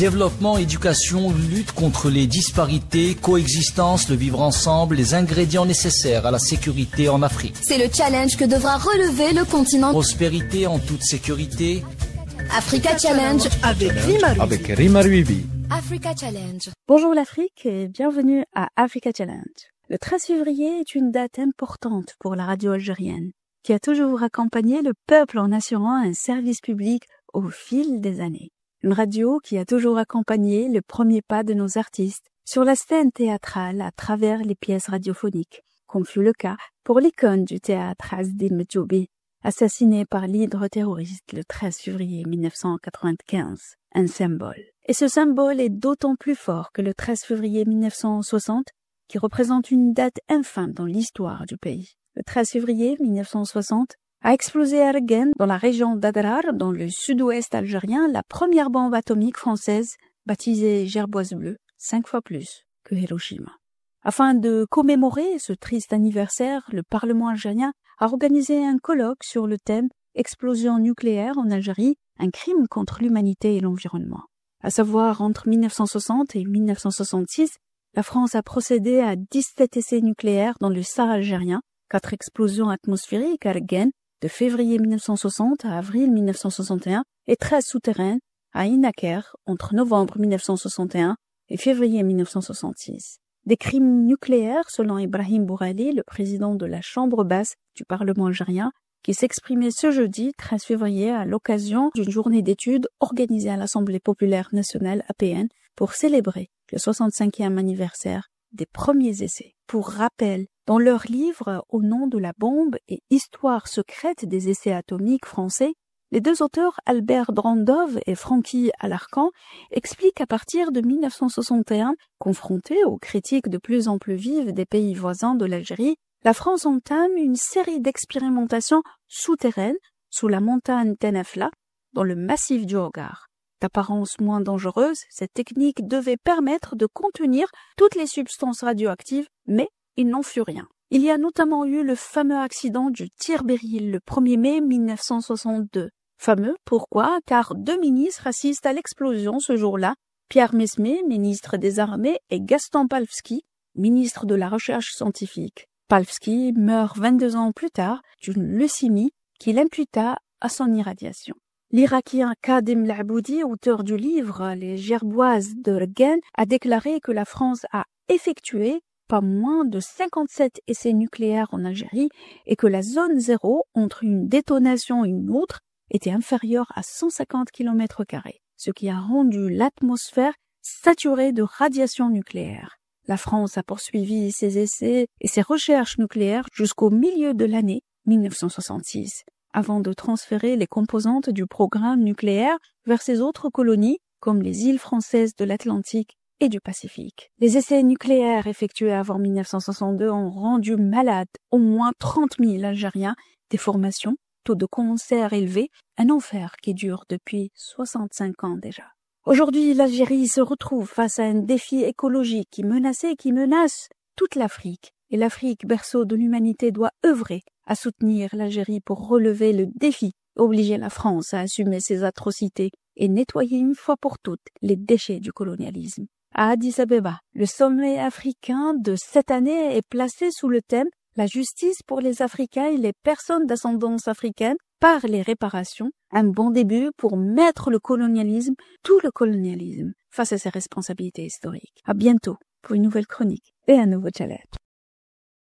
Développement, éducation, lutte contre les disparités, coexistence, le vivre ensemble, les ingrédients nécessaires à la sécurité en Afrique. C'est le challenge que devra relever le continent. Prospérité en toute sécurité. Africa Challenge avec Rima Ruibi. Africa Challenge. Bonjour l'Afrique et bienvenue à Africa Challenge. Le 13 février est une date importante pour la radio algérienne, qui a toujours accompagné le peuple en assurant un service public au fil des années. Une radio qui a toujours accompagné le premier pas de nos artistes sur la scène théâtrale à travers les pièces radiophoniques, comme fut le cas pour l'icône du théâtre Azdine Medjoubi, assassiné par l'hydre terroriste le 13 février 1995, un symbole. Et ce symbole est d'autant plus fort que le 13 février 1960, qui représente une date infâme dans l'histoire du pays. Le 13 février 1960 a explosé à Ergen, dans la région d'Adrar, dans le sud-ouest algérien, la première bombe atomique française, baptisée Gerboise bleue, 5 fois plus que Hiroshima. Afin de commémorer ce triste anniversaire, le Parlement algérien a organisé un colloque sur le thème « Explosion nucléaire en Algérie, un crime contre l'humanité et l'environnement ». À savoir, entre 1960 et 1966, la France a procédé à 17 essais nucléaires dans le Sahara algérien, 4 explosions atmosphériques à Ergen, de février 1960 à avril 1961, et 13 souterraines à Inaker, entre novembre 1961 et février 1966. Des crimes nucléaires, selon Ibrahim Bourali, le président de la Chambre basse du Parlement algérien, qui s'exprimait ce jeudi 13 février à l'occasion d'une journée d'études organisée à l'Assemblée populaire nationale APN pour célébrer le 65e anniversaire des premiers essais. Pour rappel, dans leur livre « Au nom de la bombe et histoire secrète des essais atomiques français », les deux auteurs, Albert Drandov et Francky Alarcan, expliquent qu'à partir de 1961, confrontés aux critiques de plus en plus vives des pays voisins de l'Algérie, la France entame une série d'expérimentations souterraines sous la montagne Tenefla, dans le massif du Hogar. D'apparence moins dangereuse, cette technique devait permettre de contenir toutes les substances radioactives, mais il n'en fut rien. Il y a notamment eu le fameux accident du tir Beryl le 1er mai 1962. Fameux, pourquoi? Car 2 ministres assistent à l'explosion ce jour-là, Pierre Mesmer, ministre des Armées, et Gaston Palfsky, ministre de la Recherche scientifique. Palfsky meurt 22 ans plus tard d'une leucémie qu'il imputa à son irradiation. L'Irakien Kadim Laboudi, auteur du livre « Les Gerboises d'Ergen », a déclaré que la France a effectué pas moins de 57 essais nucléaires en Algérie et que la zone zéro entre une détonation et une autre était inférieure à 150 km², ce qui a rendu l'atmosphère saturée de radiation nucléaire. La France a poursuivi ses essais et ses recherches nucléaires jusqu'au milieu de l'année 1966, avant de transférer les composantes du programme nucléaire vers ses autres colonies, comme les îles françaises de l'Atlantique et du Pacifique. Les essais nucléaires effectués avant 1962 ont rendu malades au moins 30 000 Algériens, déformations, taux de cancer élevés, un enfer qui dure depuis 65 ans déjà. Aujourd'hui, l'Algérie se retrouve face à un défi écologique qui menaçait et qui menace toute l'Afrique. Et l'Afrique, berceau de l'humanité, doit œuvrer à soutenir l'Algérie pour relever le défi, obliger la France à assumer ses atrocités et nettoyer une fois pour toutes les déchets du colonialisme. À Addis Abeba, le sommet africain de cette année est placé sous le thème « La justice pour les Africains et les personnes d'ascendance africaine par les réparations », un bon début pour mettre le colonialisme, tout le colonialisme, face à ses responsabilités historiques. À bientôt pour une nouvelle chronique et un nouveau challenge.